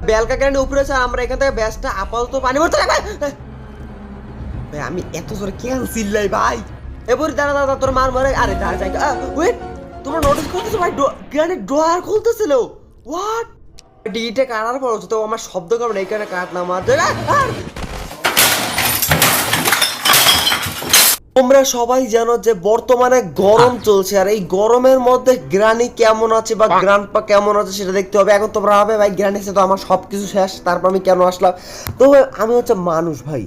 Belka granny উপরে আছে, আমরা এখান থেকে ব্যাসটা আপাতত পানি ভরতে লাগবে। ভাই আমি এত জোরে কেন চিল্লাই ভাই? এবারে দাঁড়া দাঁড়া তোর মার মারে। আরে দাঁড়া যাই, ওয়েট, তোমরা নোটিস করতেছো ভাই গ্রানি ড্রয়ার খুলতেছিল? হোয়াট? ডিটে কাটার পর তো আমার শব্দ করবে না, এখানে কাট না মার। তোমরা সবাই জানো যে বর্তমানে গরম চলছে, আর এই গরমের মধ্যে গ্রানি কেমন আছে বা গ্রান্ডপা কেমন আছে সেটা দেখতে হবে। এখন তোমরা ভাবে ভাই গ্রানি তো আমার সবকিছু শেষ, তারপর আমি কেন আসলাম? তো আমি হচ্ছে মানুষ ভাই,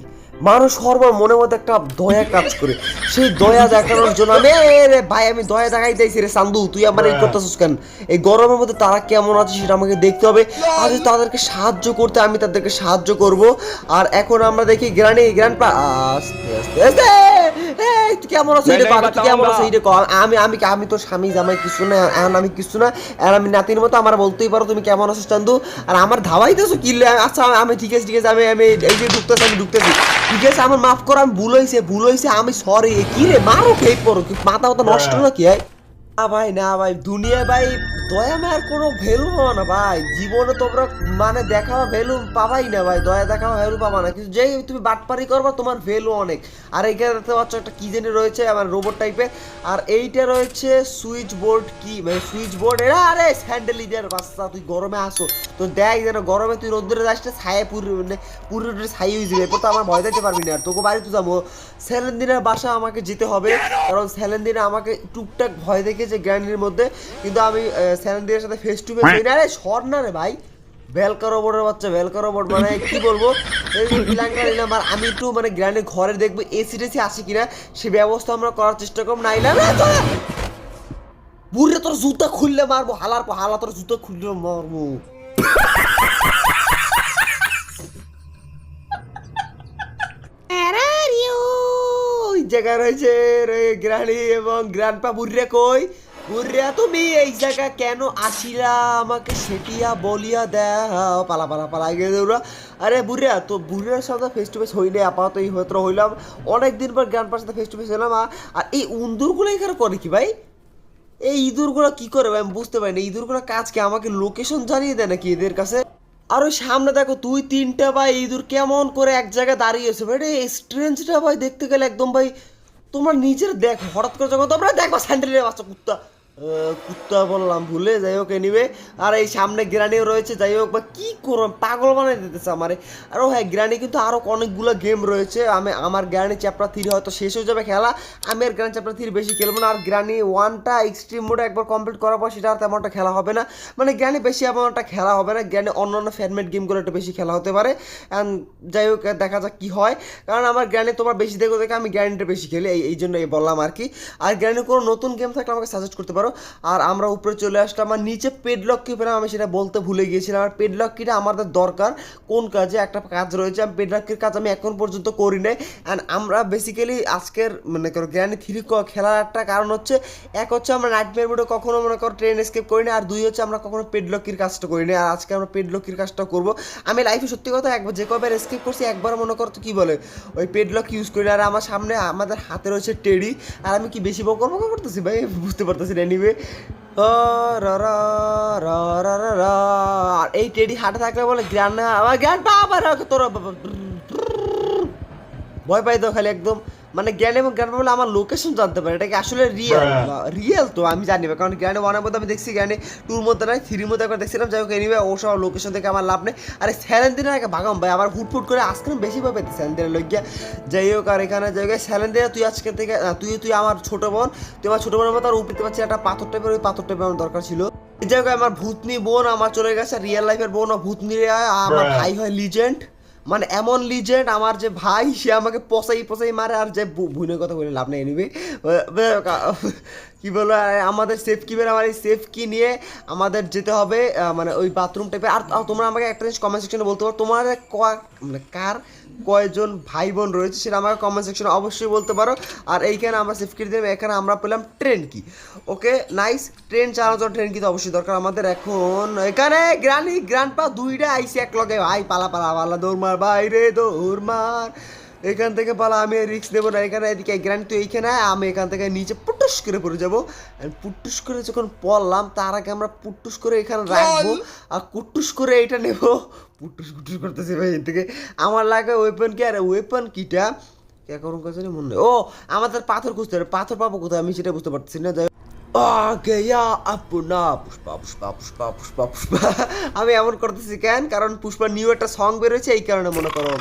মানুষ হওয়ার মনের মধ্যে একটা দয়া কাজ করে, সেই দয়া দেখানোর জন্য আমি রে ভাই আমি দয়া দেখাই দিয়েছি রে সান্দু, তুই আমার এই করতেছিস কেন? এই গরমের মধ্যে তারা কেমন আছে সেটা আমাকে দেখতে হবে, আর যদি তাদেরকে সাহায্য করতে আমি তাদেরকে সাহায্য করব। আর এখন আমরা দেখি গ্রান্ডপা আস্তে আস্তে আস্তে তুই কেমন আছো এটা কর, তুই কেমন আছো এটা কর। আমি তো স্বামী জামাই কিছু না, এখন আমি কিছু না, আর আমি নাতির মতো আমার বলতেই পারো তুমি কেমন আছো চান্দু। আর আমার ধাবাইতেছো কিনলে, আচ্ছা আমি ঠিক আছে আমি এই যে ঢুকতেছি, আমি ঢুকতেছি, ঠিক আছে আমার মাফ করো, আমি ভুল হয়েছে আমি সরি। কি রে মারো খেয়ে পড়ো, মাথা মাথা নষ্ট না কি হয়? না ভাই দুনিয়ায় ভাই দয়া মায়ার কোনো ভ্যালু পাবা না ভাই, জীবনে তোমরা মানে দেখাবা ভ্যালু পাবাই না ভাই, দয়া দেখাবা ভ্যালু পাবা না, কিন্তু যেই তুমি বাটপারি করবা তোমার ভ্যালু অনেক। আর এইখানে দেখতে পাচ্ছ একটা কি জানি রয়েছে আমার রোবট টাইপের, আর এইটা রয়েছে সুইচ বোর্ড, কি মানে সুইচ বোর্ড এরা। আরে স্যান্ডেলিডের বাচ্চা তুই গরমে আসো তো দেখ যেন গরমে তুই রোদ্দুরে যাস না, ছায়া পুরো ছাই হয়ে যাবে, এরপর তো আমার ভয় দিতে পারবি না। আর তোকে বাড়িতে যাবো সেলেন্দিনের বাসা আমাকে যেতে হবে, কারণ সেলেন্দিনে আমাকে টুকটাক ভয় দেখেছে গ্র্যান্ডির মধ্যে, কিন্তু আমি সেলেন্দিনের সাথে ফেস টু ফেস হই না। আরে সর না রে ভাই, ভেলকা রোবটের বাচ্চা, ভেলকা রোবট মানে কি বলবো, এই যে বিলাঙ্গা নিলাম। আর আমি একটু মানে গ্র্যান্ডের ঘরে দেখবো এসি টেসি আসে কিনা, সে ব্যবস্থা আমরা করার চেষ্টা করবো। নাইলে বুড়ে তোর জুতা খুললে মারবো, হালা তোর জুতা খুললে মারবো। ওই জায়গায় রয়েছে গ্রানি এবং গ্র্যান্ডপা। বুড়িয়া কই? বুড়িয়া তুমি এই জায়গা কেন আসিলা? আমাকে সেটিয়া বলিয়া দাও। পালা গেছে ওরা। আরে বুড়িয়া তো বুড়িয়ার সাথে ফেস টু ফেস হইলে আপাতত এই হয়তো হইলাম, অনেকদিন পর গ্র্যান্ডপার সাথে ফেস টু ফেস হইলাম। আর এই উন্দুরগুলো এখানে করে কি ভাই? এই ইঁদুরগুলো কি করে ভাই আমি বুঝতে পারি না। ইঁদুরগুলো কাজ কি আমাকে লোকেশন জানিয়ে দেয় নাকি এদের কাছে? আর ওই সামনে দেখো তুই তিনটা ভাই ইঁদুর কেমন করে এক জায়গায় দাঁড়িয়েছে ভাই, এটা স্ট্রেঞ্জটা ভাই দেখতে গেলে একদম ভাই। তোমরা নিজের দেখো হঠাৎ করে যখন তোমরা দেখো স্যান্ডেলের বাচ্চা কুত্তা বললাম ভুলে, যাই হোক এনিওয়ে। আর এই সামনে গ্রানিও রয়েছে, যাই হোক বা কী করলাম পাগল বানাই দিতেছে আমারে। আরও হ্যাঁ গ্রানি কিন্তু আরও অনেকগুলো গেম রয়েছে, আমার গ্রানি চ্যাপ্টার 3 হয়তো শেষ হয়ে যাবে খেলা, আমি আর গ্রানি চ্যাপ্টার 3 বেশি খেলবো না। আর গ্রানি 1টা এক্সট্রিম মোডে একবার কমপ্লিট করার পর সেটা আর তেমনটা খেলা হবে না, মানে গ্রানি বেশি এমনটা খেলা হবে না। গ্রানি অন্যান্য ফ্যানমেড গেমগুলো একটু বেশি খেলা হতে পারে, অ্যান্ড যাই হোক দেখা যাক কী হয়। কারণ আমার গ্রানি তোমার বেশি দেখো দেখে আমি গ্রানিটা বেশি খেলি, এই জন্য বললাম আর কি। আর গ্রানি কোনো নতুন গেম থাকলে আমাকে সাজেস্ট করতে পারো। আর আমরা উপরে চলে আসলাম, আর নিচে পেডলক কি পেলাম আমি সেটা বলতে ভুলে গিয়েছিলাম। আর পেডলক কিটা আমাদের দরকার কোন কাজে, একটা কাজ রয়েছে, আমি পেডলকের কাজ আমি এখন পর্যন্ত করি নাই। অ্যান্ড আমরা বেসিক্যালি আজকের মনে করো গ্র্যান্ড 3 খেলার একটা কারণ হচ্ছে, এক হচ্ছে আমরা নাইটমেয়ার মোডে কখনো মনে করো ট্রেন এসকেপ করি না, আর দুই হচ্ছে আমরা কখনো পেডলকির কাজটা করি না। আর আজকে আমরা পেডলকির কাজটা করবো। আমি লাইফে সত্যি কথা একবার যে কবার এসকেপ করছি একবার মনে করো তো কী বলে ওই পেডলক ইউজ করি না। আর আমার সামনে আমাদের হাতে রয়েছে টেডি, আর আমি কি বেশি বকর করতেছি ভাই বুঝতে পারতেছি না। এনিওয়ে আর এই টেডি হাঁটে থাকলে বলে গ্র্যান্ড আমার গ্র্যান্ড বাবা তোর ভয় পাই তো খালি একদম, মানে জ্ঞান এবং জ্ঞান বলে আমার লোকেশন জানতে পারে, এটা কি আসলে রিয়েল তো আমি জানি না, কারণ জ্ঞানে 1-এর মধ্যে আমি দেখছি, জ্ঞানে 2-র মধ্যে নয় 3-র মধ্যে একবার দেখছিলাম। যাই হোক এনিওয়ে ও সব লোকেশন থেকে আমার লাভ নেই। আরে স্যালেন্দিনের আগে ভাগাম ভাই, আমার হুটফুট করে আজকে বেশি ভাবে স্যালেন্দিনের লইয়া। যাই হোক আর এখানে জায়গায় স্যালেন্দিনা তুই আজকে থেকে তুই আমার ছোটো বোন, তুই আমার ছোটো বোনের মতো, আর উপরে পাচ্ছি একটা পাথর টাইপের, ওই পাথর টাইপের আমার দরকার ছিল। এই জায়গায় আমার ভূতনি বোন আমার চলে গেছে, রিয়েল লাইফের বোন ও ভূতনি, আমার ভাই হয় লিজেন্ড, মানে এমন লিজেন্ড আমার যে ভাই সে আমাকে পচাই মারে। আর যে ভুনের কথা বলে লাভ নেই। এনিওয়ে কী বলবো, আমাদের সেফ কিবের আমার এই সেফ কি নিয়ে আমাদের যেতে হবে মানে ওই বাথরুম টাইপের। আর তোমরা আমাকে একটা জিনিস কমেন্ট সেকশনে বলতে পারো তোমার মানে কার কয়জন ভাই বোন রয়েছে সেটা আমাকে কমেন্ট সেকশনে অবশ্যই বলতে পারো। আর এইখানে আমরা সেফ কি দিলাম, এখানে আমরা পেলাম ট্রেন কি। ওকে নাইস, ট্রেন চালানোর জন্য ট্রেন কি তো অবশ্যই দরকার আমাদের। এখন এখানে গ্রান্ডপা দুইটা আইসি এক লগে ভাই, পালা দৌড় মার বাইরে দৌড় মার, এখান থেকে পালা, আমি রিস্ক দেবো না। এখানে এদিকে গ্র্যান্ড তুই এইখানে, আমি এখান থেকে নিচে পুটুস করে পড়ে যাবো। পুটুস করে যখন পড়লাম তার আগে আমরা পুটুস করে এখানে রাখবো আর কুটুস করে এইটা নেবো, পুটুস পুটুস করতেছে ভাই এর থেকে। আমার লাগে ওয়েপন কি, আর ওয়েপন কিটা কে করুন কাছে মনে নেই। ও আমাদের পাথর খুঁজতে হবে, পাথর পাবো কোথায় আমি সেটা বুঝতে পারছি না। গেয়া আপনা পুষ্পা পুষ্পা পুষ্পা পুষ্পা পুষ্পা। আমি এমন করতেছি কেন, কারণ পুষ্পা নিউ একটা সং বেরোচ্ছে, এই কারণে মনে করো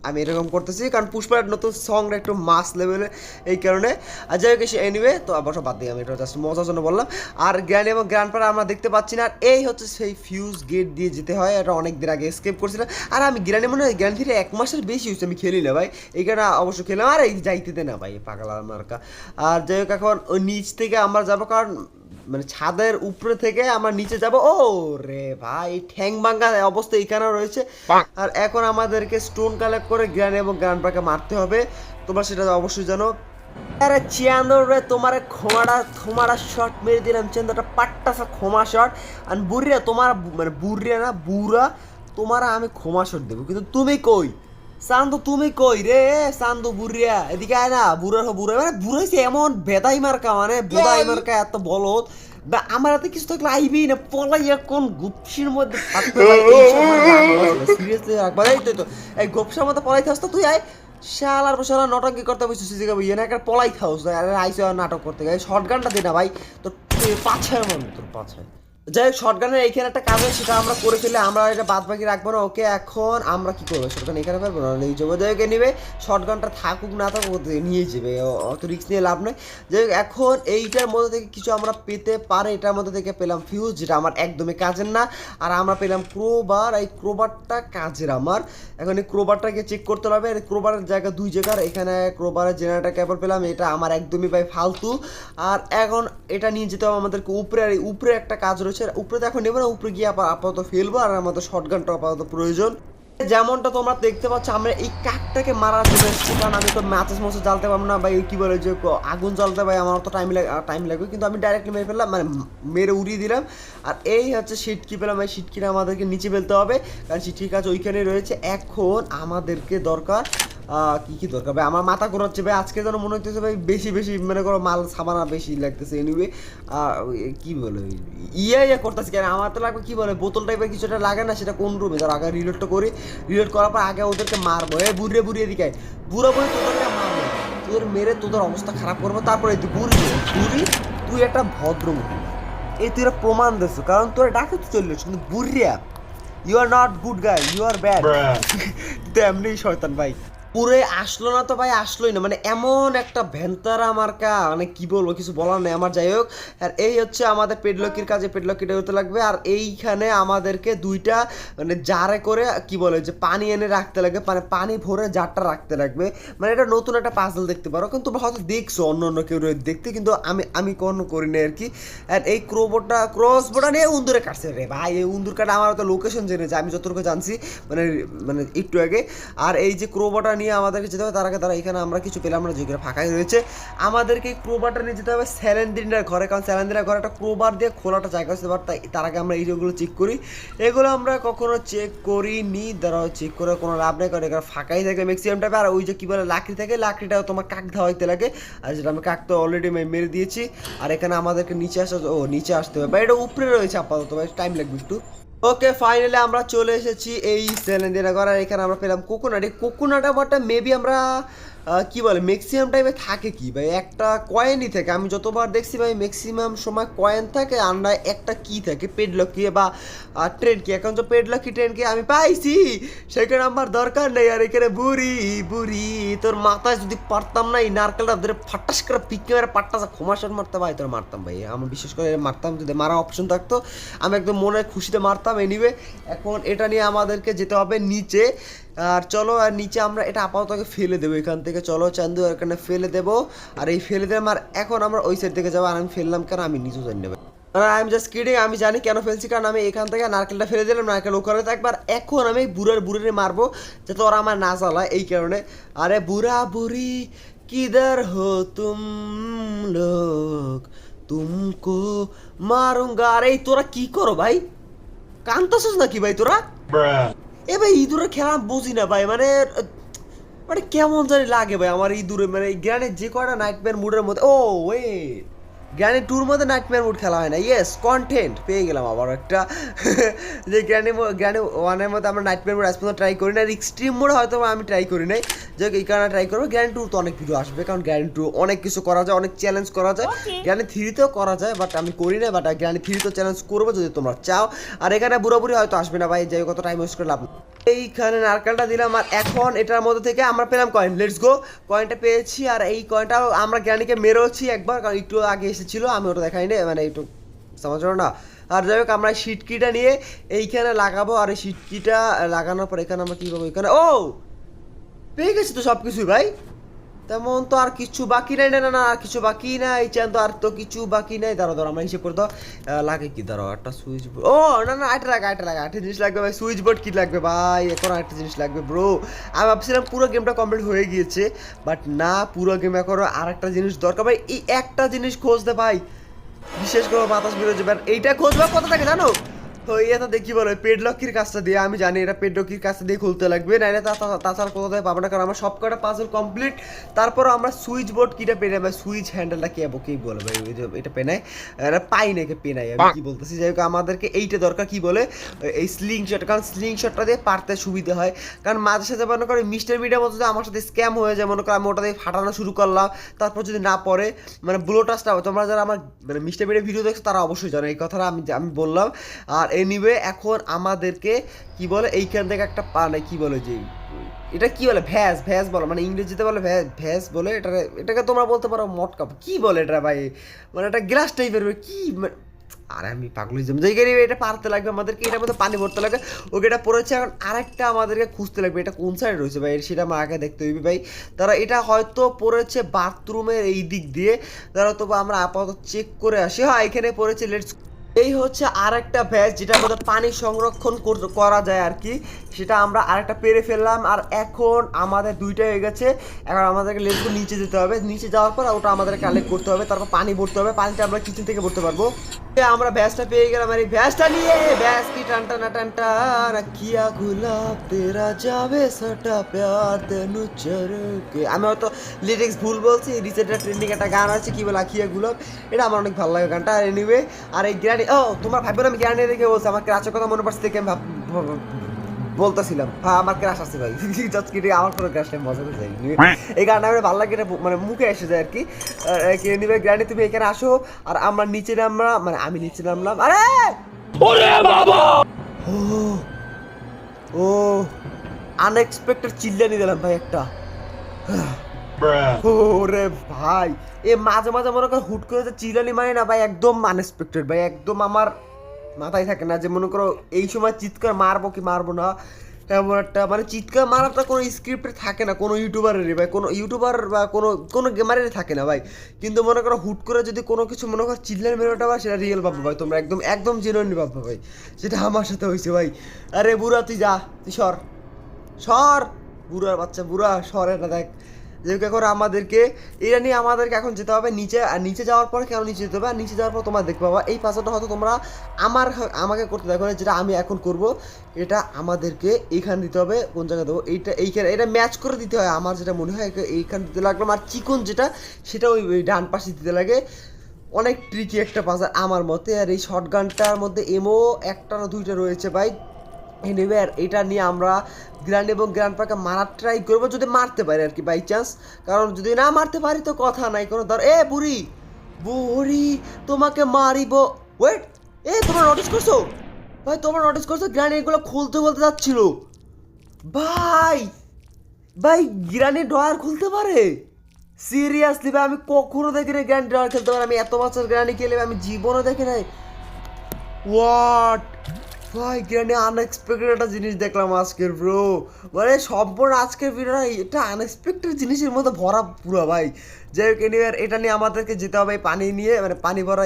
আমি এরকম করতেছি, কারণ পুষ্পার নতুন সংটা একটু মাস লেভেলের, এই কারণে। আর যাই হোক এনিওয়ে, তো অবশ্য বাদ দিই, আমি এটা জাস্ট মজার জন্য বললাম। আর গ্র্যান্ড এবং গ্র্যান্ড পারা আমরা দেখতে পাচ্ছি না। আর এই হচ্ছে সেই ফিউজ গেট দিয়ে যেতে হয়, এটা অনেক দিন আগে এসকেপ করছিলাম। আর আমি গ্র্যান্ডে মনে হয় গ্র্যান্ড থেকে 1 মাসের বেশি হচ্ছে আমি খেলি না ভাই, এই কারণে অবশ্য খেলাম। আর এই যাইতে দে না ভাই পাগলা মার্কা। আর যাই হোক এখন ওই নিচ থেকে আমরা যাবো, কারণ মানে ছাদের উপরে থেকে আমরা নিচে যাব। ও রে ভাই ঠ্যাং ভাঙ্গা অবস্থা এখানে রয়েছে। আর এখন আমাদেরকে স্টোন কালেক্ট করে গ্র্যান্ড এবং গ্র্যান্ডপাকে মারতে হবে, তোমরা সেটা অবশ্যই জানো। আরে চিয়ান্দর রে তোমার খোমাড়া শট মেরে দিলাম, চেন্দটা পাট্টাসা খোমা শট। আর বুড়িয়া তোমার মানে বুড়িয়া না বুড়া, তোমার আমি খোমা শট দেবো, কিন্তু তুমি কই চান্দু, তুমি কই রে চান্দু বুড়িয়া, এদিকে আয় না। বুড়া মানে বুড়াইছে এমন বেদাই মার্কা, মানে বোদাই মার্কা এত বলত বা আমার হাতে কিছু থাকলে আইবি না, পলাইয়া কোন গুপসির মধ্যে থাকতে হয়। সিরিয়াসলি একবার এই তো এই গোপসার মধ্যে পলাইতে আসতো তুই, আয় শালার শালা নটঙ্কি করতে বসে সিজিকে ইয়ে না একটা পলাই খাওস, আরে আইসো নাটক করতে গেছে। শর্ট গানটা দে না ভাই, তোর পাছায় মন তোর পাছায়। যাই হোক শর্ট গানের এইখানে একটা কাজ হয়, সেটা আমরা করে ফেলে আমরা এটা বাদ বাকি রাখবো না। ওকে এখন আমরা কি করবো, শর্ট গান এখানে পারবো না, এই যাবো। যাই হোক নিবে শর্ট গানটা থাকুক না থাকুক নিয়ে যাবে, অত রিস্ক নিয়ে লাভ নেই। যাই হোক এখন এইটার মধ্যে থেকে কিছু আমরা পেতে পারে, এটার মধ্যে থেকে পেলাম ফিউজ, যেটা আমার একদমই কাজের না। আর আমরা পেলাম ক্রোবার, এই ক্রোবারটা কাজের আমার। এখন এই ক্রোবারটাকে চেক করতে হবে, ক্রোবারের জায়গা 2 জায়গার, এখানে ক্রোবারের জেনারেটর কেবল পেলাম, এটা আমার একদমই ভাই ফালতু। আর এখন এটা নিয়ে যেতে হবে আমাদেরকে উপরে, আর উপরে একটা কাজ রয়েছে, উপরে তো এখন নেবো না, উপরে গিয়ে আপাতত ফেলবো। আর আমাদের শর্ট গানটা আপাতত প্রয়োজন। যেমনটা তোমরা দেখতে পাচ্ছ আমরা এই কাকটাকে মারার জন্য এসেছি, কারণ আমি তো ম্যাচেস মতো জ্বালতে পারবো না ভাই, কি বলে যে আগুন জ্বালতে ভাই আমার তো টাইম লাগবে, কিন্তু আমি ডাইরেক্টলি মেরে ফেললাম, মানে মেরে উড়িয়ে দিলাম। আর এই হচ্ছে সিটকি পেলাম, এই সিটকিটা আমাদেরকে নিচে ফেলতে হবে, কারণ সিটকি কাজ ওইখানেই রয়েছে। এখন আমাদেরকে দরকার কি দরকার ভাই, আমার মাথা ঘোরাচ্ছে ভাই আজকে, যেন মনে হচ্ছে ভাই বেশি মনে করো মাল সামানা বেশি লাগতেছে। এনিওয়ে কি বলে ইয়ে করতেছি কেন, আমার তো লাগবে কি বলে বোতল টাইপের কিছুটা লাগে না, সেটা কোন রুমে ধর আগে রিলোডটা করি, রিলোড করার পর আগে ওদেরকে মারবো, বুড়িয়ে দিকে বুড়ো তোদেরকে মারবো, তোদের মেরে তোদের অবস্থা খারাপ করবো। তারপরে বুড়ি তুই একটা ভদ্র মহিলা, এই তুই একটা প্রমাণ দিচ্ছ, কারণ তোরা ডাকে তো চললিস, কিন্তু বুড়িয়া you are not good guy, you are bad. তো এমনি শয়তান ভাই পুরে আসলো না তো ভাই, আসলোই না, মানে এমন একটা ভেন্তারা মার্কা, মানে কি বলবো কিছু বলার নেই আমার। যাই হোক আর এই হচ্ছে আমাদের পেডলকির কাজে, পেডলকিটা হতে লাগবে। আর এইখানে আমাদেরকে 2টা মানে জারে করে কি বলে যে পানি এনে রাখতে লাগবে, মানে পানি ভরে জারটা রাখতে লাগবে। মানে এটা নতুন একটা পাজল দেখতে পারো, কিন্তু তোমরা হয়তো দেখছো অন্য কেউ দেখতে, কিন্তু আমি কোনো করি না আর কি। আর এই ক্রসবোটা নিয়ে উন্দুরে কাটছে রে ভাই, এই উন্দুর কাটা আমার তো লোকেশন জেনেছে, আমি যতটুকু জানছি মানে একটু আগে। আর এই যে ক্রোবাটা নিয়ে আমাদেরকে যেতে হবে, তার আগে তারা এখানে আমরা কিছু পেলাম না, যেগুলো ফাঁকাই রয়েছে। আমাদেরকে এই ক্রোবারটা নিয়ে যেতে হবে স্যালেন্দ্রিনার ঘরে, কারণ স্যালেন্দ্রিনার ঘরে একটা ক্রোবার দিয়ে খোলাটা জায়গা হচ্ছে, তাই তার আগে আমরা এইগুলো চেক করি। এগুলো আমরা কখনো চেক করিনি, দ্বারা চেক করে কোনো লাভ নেই, কারণ এখানে ফাঁকাই থাকে ম্যাক্সিমাম টাইপে। আর ওই যে কী বলে লাকড়ি থাকে, লাকড়িটাও তোমার কাক ধাওয়াইতে লাগে, আর যেটা আমি কাক তো অলরেডি মেরে দিয়েছি। আর এখানে আমাদেরকে নিচে আসতে হবে, বা এটা উপরে রয়েছে আপাতত, টাইম লাগবে একটু। ওকে ফাইনালি আমরা চলে এসেছি এই স্যালেন্দ্রিনা ঘর। আর এখানে আমরা পেলাম কোকোনাট, এই কোকোনাট আবারটা মেবি আমরা কি বলে ম্যাক্সিমাম টাইমে থাকে কি ভাই, একটা কয়েনই থাকে, আমি যতবার দেখছি ভাই ম্যাক্সিমাম সময় কয়েন থাকে, আর না একটা কি থাকে পেডলক কি বা ট্রেন কি। এখন তো পেডলক কি ট্রেন কি আমি পাইছি, সেখানে আমার দরকার নেই। আর এখানে বুড়ি তোর মাথায় যদি পারতাম না এই নারকেলটা ধরে ফাটাস করে পিকে মেরে পাট্টাসা খোমাশন মারতে ভাই, তোর মারতাম ভাই, আমি বিশেষ করে মারতাম, যদি মারা অপশন থাকতো আমি একদম মনে খুশিতে মারতাম। এনিওয়ে এখন এটা নিয়ে আমাদেরকে যেতে হবে নিচে। আর চলো আর নিচে আমরা এটা আপাতত ফেলে দেবো এখান থেকে, চলো চান্দু এখানে ফেলে দেবো। আর এই ফেলে দিলাম, আর এখন আমরা ওই সাইড থেকে যাবো। আর আমি ফেললাম কেন আমি নিজেও জানি নেবো, আই এম জাস্ট কিডিং, আমি জানি কেন ফেলছি, কারণ আমি এখান থেকে নারকেলটা ফেলে দিলাম, নারকেল ওখানে একবার। এখন আমি বুড়ে মারবো যাতে ওরা আমার না জ্বালায়, এই কারণে। আরে বুড়ি কিধর হো তুম লোক তুমকো মারুঙ্গা। আরে তোরা কি করো ভাই, কান্তাছিস নাকি ভাই তোরা? এ ভাই ইঁদুরের খেলা বুঝি না ভাই, মানে কেমন জানি লাগে ভাই আমার ইঁদুরে, মানে গ্রানের যে কয়টা নাইটমেয়ার মুডের মধ্যে। ও ওয়েট গ্র্যানি টুর মধ্যে নাইটমেয়ার মুড খেলা হয় না। ইয়েস, কন্টেন্ট পেয়ে গেলাম আবার একটা। যে গ্র্যানি ওয়ানের মধ্যে আমরা নাইটমেয়ার মুড আজ পর্যন্ত ট্রাই করি না, আর এক্সট্রিম মোড হয়তো আমি ট্রাই করি নাই, যে এই কারণে ট্রাই করবো। গ্র্যানি টু তো অনেক ভিডিও আসবে, কারণ গ্র্যানি টু অনেক কিছু করা যায়, অনেক চ্যালেঞ্জ করা যায়। গ্র্যানি থ্রিতেও করা যায়, বাট আমি করি না, বাট গ্র্যানি থ্রিতেও চ্যালেঞ্জ করবো যদি তোমরা চাও। আর এখানে বুড়াবুড়ি হয়তো আসবে না ভাই, যাই কত টাইম ওয়েস্ট করে লাভ। এইখানে নারকেলটা দিলাম, আর এখন এটার মধ্যে থেকে আমরা পেলাম কয়েন। লেটস গো, কয়েনটা পেয়েছি, আর এই কয়েনটাও আমরা গ্র্যানিকে মেরেওছি একবার, কারণ একটু আগে এসেছিলো, আমি ওটা দেখাইনি, মানে একটু সমাজ না। আর যাই হোক, আমরা সিটকিটা নিয়ে এইখানে লাগাবো, আর এই সিটকিটা লাগানোর পর এখানে আমরা কী করবো, এখানে ও পেয়ে গেছি তো সব কিছুই ভাই, তেমন তো আর কিছু বাকি নাই। না না না, আর কিছু বাকি নাই, চান তো আর তো কিছু বাকি নাই। দাঁড়ো দাঁড়ো, আমরা হিসেব করে দাও লাগে কি, দাঁড়ো একটা সুইচ বোর্ড, ও না না আটটা লাগে আটটা জিনিস লাগবে ভাই। সুইচ বোর্ড কি লাগবে ভাই, এখন আরেকটা জিনিস লাগবে ব্রো। আমি ভাবছিলাম পুরো গেমটা কমপ্লিট হয়ে গিয়েছে, বাট না, পুরো গেমে এখনো আরেকটা জিনিস দরকার ভাই। এই একটা জিনিস খোঁজ দে ভাই, বিশেষ করে বাতাস বেরোয় যাবে, এইটা খোঁজবা কত থাকে জানো তো? এটা দেখি বলো, পেডলকির কাজটা দিয়ে, আমি জানি এটা পেডলকির কাজটা দিয়ে খুলতে লাগবে, নাইলে তাছাড়া কোথাও পাবো না, কারণ আমার সব কটা পাজল কমপ্লিট। তারপর আমরা সুইচ বোর্ড কিটা পেনে ভাই, সুইচ হ্যান্ডেলটা কে কি বলে ভাই, ওই যে এটা পেনায়, এটা পাই নাকি পেনাই, আমি কি বলতেছি। যাই হোক, আমাদেরকে এইটা দরকার, কি বলে এই স্লিং শট, কারণ স্লিং শটটা দিয়ে পারতে সুবিধা হয়। কারণ মাঝে সাথে মনে করে মিস্টার মিডিয়ার মতো যদি আমার সাথে স্ক্যাম হয়ে যায়, মনে করো আমি ওটা দিয়ে ফাটানো শুরু করলাম, তারপর যদি না পড়ে, মানে ব্লোটাসটা, তোমরা যারা আমার মানে মিস্টার মিডিয়ার ভিডিও দেখছো তারা অবশ্যই জানো এই কথাটা, আমি বললাম। আর এনিওয়ে, এখন আমাদেরকে কি বলে এইখান থেকে একটা মানে কি বলে যে এটা কি বলে, ভ্যাস বলো, মানে ইংরেজিতে বলে ভ্যাস বলে এটাকে তোমরা বলতে পারো মটকা, কি বলে এটা ভাই, মানে একটা গ্লাস টাইপের কি, আর আমি পাগলিজম জায়গায় এটা পারতে লাগবে আমাদেরকে, এটার মধ্যে পানি ভরতে লাগবে। ওকে, এটা পড়েছে, এখন আরেকটা আমাদেরকে খুঁজতে লাগবে, এটা কোন সাইড রয়েছে ভাই, সেটা আমার আগে দেখতে হইবে ভাই। তারা এটা হয়তো পড়েছে বাথরুমের এই দিক দিয়ে, তারা তো আমরা আপাতত চেক করে আসি। হ্যাঁ, এখানে পড়েছে, লেটস। এই হচ্ছে আরেকটা ভ্যাস যেটার মধ্যে পানি সংরক্ষণ করা যায় আর কি, সেটা আমরা আরেকটা পেরে ফেললাম। আর এখন আমাদের দুইটা হয়ে গেছে, এখন আমাদেরকে লেটস নিচে যেতে হবে, নিচে যাওয়ার পর ওটা আমাদের কালেক্ট করতে হবে, তারপর পানি ভরতে হবে, পানিটা আমরা কিচেন থেকে ভরতে পারবো। আমরা ভ্যাসটা পেয়ে গেলাম, আর এই ভ্যাসটা নিয়ে ভ্যাস কি টানটা না টানটা কিয়া গুলাব তেরা যাবে সাটা প্যার তেনু চরকে। আমি হয়তো লিরিক্স ভুল বলছি, রিসেন্টলি ট্রেন্ডিং একটা গান আছে কি বলে আখিয়া গুলাব, এটা আমার অনেক ভালো লাগে গানটা। আর এনিওয়ে, আর এই গ্র্যানি, ও তোমার ভাববে না আমি গ্র্যানি রেখে বলছি, আমার ক্রাশের কথা মনে পড়ছে থেকে আমি বলতেছিলাম, হ্যাঁ আমার ক্রাশ আছে ভাই, জাস্ট কি আমার কোনো ক্রাশ নেই, মজা করে যাই। এই গানটা আমার ভালো লাগে, এটা মানে মুখে এসে যায় আর কি। এনিওয়ে গ্র্যানি, তুমি এখানে আসো, আর আমরা নিচে নামরা, মানে আমি নিচে নামলাম। আরে ওরে বাবা, ও আনএক্সপেক্টেড চিল্লানি দিলাম ভাই একটা। ওরে ভাই, এ মাঝে মাঝে মনে কর হুট করে যে চিল্লানি মানে না ভাই, একদম আনএক্সপেক্টেড ভাই, একদম আমার মাথায় থাকে না যে মনে করো এই সময় চিৎকার মারবো কি মারবো না, এমন একটা মানে চিৎকার মারাটা কোনো স্ক্রিপ্টে থাকে না কোনো ইউটিউবারেরই ভাই, কোনো ইউটিউবার বা কোনো গেমারেরই থাকে না ভাই। কিন্তু মনে করো হুট করে যদি কোনো কিছু মনে করো চিল্লার মেরোটা ভাই, সেটা রিয়েল ভাববো ভাই, তোমরা একদম একদম জেনুইনলি ভাববো ভাই, সেটা আমার সাথে হয়েছে ভাই। আরে বুড়া তুই যা, তুই সর বুড়ার বাচ্চা, বুড়া সর, এটা দেখ। যেহেতু এখন আমাদেরকে এটা নিয়ে আমাদেরকে এখন যেতে হবে নিচে, আর নিচে যাওয়ার পর কেন নিচে যেতে হবে, আর নিচে যাওয়ার পর তোমরা দেখতে পাবা এই পাঁচটা হয়তো তোমরা আমাকে করতে দেখো না, যেটা আমি এখন করব, এটা আমাদেরকে এইখানে দিতে হবে। কোন জায়গায় দেবো, এইখানে এটা ম্যাচ করে দিতে হয়, আমার যেটা মনে হয় এইখানে দিতে লাগলো। আর চিকন যেটা, সেটা ওই ডান পাশে দিতে লাগে। অনেক ট্রিকি একটা পাজার আমার মতে। আর এই শর্ট গানটার মধ্যে এমও একটা না দুইটা রয়েছে ভাই। এনিওয়ে, এটা নিয়ে আমরা গ্র্যান্ড এবং গ্র্যান্ডপাকে মারার ট্রাই করবো, যদি মারতে পারি আর কি বাই চান্স, কারণ যদি না মারতে পারি তো কথা নাই কোনো ধর। এ বুড়ি বুড়ি তোমাকে মারিব, ওয়েট, এ তোমরা নোটিস করছো ভাই, তোমরা নোটিস করছো গ্র্যান্ড এগুলো খুলতে বলতে যাচ্ছিল ভাই, ভাই গ্র্যান্ডের ডয়ার খুলতে পারে, সিরিয়াসলি ভাই, আমি কখনো দেখিনি গ্র্যান্ড ডয়ার খেলতে পারে, আমি এত বছর গ্র্যান্ডি খেলে আমি জীবনও দেখি নাই। হোয়াট ভাই, গ্র্যান্ডে আনএক্সপেক্টেড একটা জিনিস দেখলাম আজকের ব্রো, মানে সম্পূর্ণ আজকের ভিডিওটা এটা আনএক্সপেক্টেড জিনিসের মধ্যে ভরা পুরো ভাই। যাই হোক, এনিওয়ে এটা নিয়ে আমাদেরকে যেতে হবে পানি নিয়ে, মানে পানি ভরা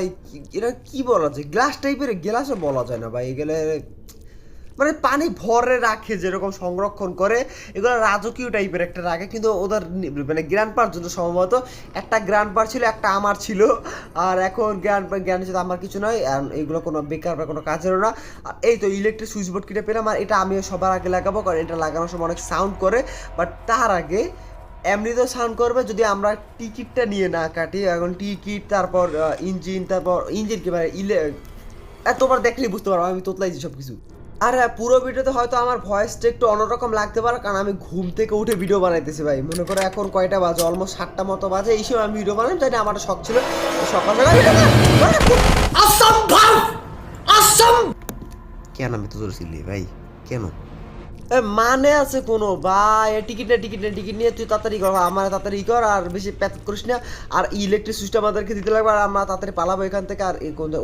এটা কি বলা যায়, গ্লাস টাইপের, গ্লাসও বলা যায় না ভাই, এগুলো মানে পানি ভরে রাখে যেরকম সংরক্ষণ করে, এগুলো রাজকীয় টাইপের একটা রাখে, কিন্তু ওদের মানে গ্র্যান্ড পার জন্য সম্ভবত একটা গ্র্যান্ড পার ছিল, একটা আমার ছিল। আর এখন জ্ঞান সাথে আমার কিছু নয়, এগুলো কোনো বেকার বা কোনো কাজেরও না। আর এই তো ইলেকট্রিক সুইচ বোর্ড কিনে পেলাম, আর এটা আমিও সবার আগে লাগাবো, কারণ এটা লাগানোর সময় অনেক সাউন্ড করে। বাট তার আগে এমনি তো সাউন্ড করবে যদি আমরা টিকিটটা নিয়ে না কাটি। এখন টিকিট, তারপর ইঞ্জিন, তারপর ইঞ্জিন কি মানে তোমার দেখলেই বুঝতে পারবো আমি তোতলাইছি সব কিছু। আর হ্যাঁ, পুরো ভিডিওতে হয়তো আমার ভয়েসটা একটু অন্যরকম লাগতে পারে, কারণ আমি ঘুম থেকে উঠে ভিডিও বানাইতেছি ভাই। মনে করো এখন কয়টা বাজে, অলমোস্ট 7টা মতো বাজে। এই সময় আমি ভিডিও বানাই, তাই না আমার শখ ছিল সকালবেলা কেন আমি তো ধরছিলি ভাই, কেন মানে আছে কোনো ভাই? টিকিট নিয়ে তুই তাড়াতাড়ি কর, আমার তাড়াতাড়ি কর, আর বেশি প্যাথেট করিস না। আর ইলেকট্রিক সুইচটা আমাদেরকে দিতে লাগবে, আর আমরা তাড়াতাড়ি পালাবো এখান থেকে। আর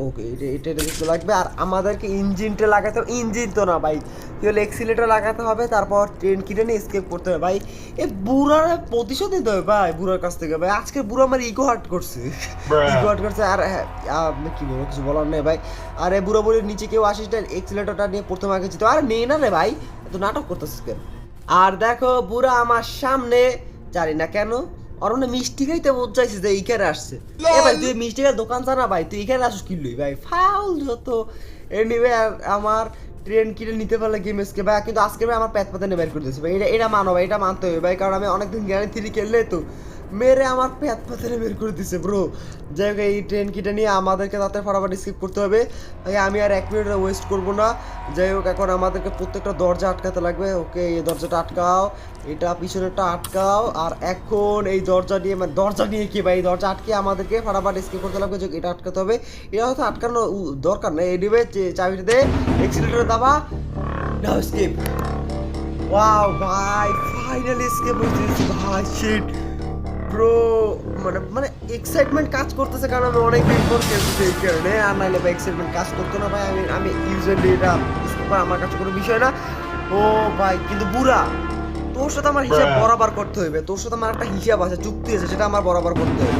ওকে, এটা দিতে লাগবে। আর আমাদেরকে ইঞ্জিনটা লাগাতে হবে। ইঞ্জিন তো না ভাই, কি হলো, এক্সিলেটর লাগাতে হবে, তারপর ট্রেন কিনে নিয়ে এসকেপ করতে হবে ভাই। এ বুড়ার প্রতিশোধ নিতে হবে ভাই বুড়ার কাছ থেকে ভাই। আজকে বুড়া আমার ইগো হার্ট করছে, ইগো হার্ট করছে। আর হ্যাঁ, কি বলবো, কিছু বলার নেই ভাই। আর এ বুড়ো বুড়ির নিচে কেউ আসিস না, এক্সিলেটরটা নিয়ে প্রথমে আগে যেতে। আর নেই না রে ভাই, তো নাটক করতেছিস কেন? আর দেখো বুড়া আমার সামনে, জানি না কেন অরণ্য মিষ্টি খাইতে বোঝাইছিস যে এইখানে আসছে। এ ভাই তুই মিষ্টি খাই দোকান জানা ভাই, তুই এখানে আসিস কিনলই ভাই, ফাউল যত। এনিওয়ে, আমার ট্রেন কিনে নিতে পারলে গেম এসকে ভাই, কিন্তু আজকে ভাই আমার প্যাথ পাতানে বের করে দিয়েছে ভাই। এটা মানো ভাই, এটা মানতে হবে ভাই, কারণ আমি অনেকদিন গ্যারান্টি 3 খেললে তো মেরে আমার প্যাথ পাতানে বের করে দিছে ব্রো। যাই হোক, এই ট্রেন কিটে নিয়ে আমাদেরকে তাতে ফটাফট স্কিপ করতে হবে ভাই। আমি আর 1 মিনিট ওয়েস্ট করবো না। যাই হোক, এখন আমাদেরকে প্রত্যেকটা দরজা আটকাতে লাগবে। ওকে, এই দরজাটা আটকাও, এটা পিছনেরটা আটকাও। আর এখন এই দরজা নিয়ে, মানে দরজা নিয়ে কি ভাই, দরজা আটকে আমাদেরকে ফটাফট স্কিপ করতে লাগবে। যে এটা আটকাতে হবে, এটা হয়তো আটকানো দরকার নেই। এই নিবে চাবিটা দে, এক্সিলেটর দাবা, নাও স্কিপ। ওয়াও ভাই, ফাইনালি স্কিপ হয়েছে ভাই, শিট ব্রো। মানে এক্সাইটমেন্ট কাজ করতেছে, কারণ আমি অনেক দিন পর খেলতেছি এই কারণে। আর নাইলে ভাই এক্সাইটমেন্ট কাজ করতো না ভাই। আমি ইউজুয়ালি এটা আমার কাছে কোনো বিষয় না। ও ভাই, কিন্তু বুড়া, তোর সাথে আমার হিসাব বরাবর করতে হবে। তোর সাথে আমার একটা হিসাব আছে, চুক্তি আছে, সেটা আমার বরাবর করতে হবে।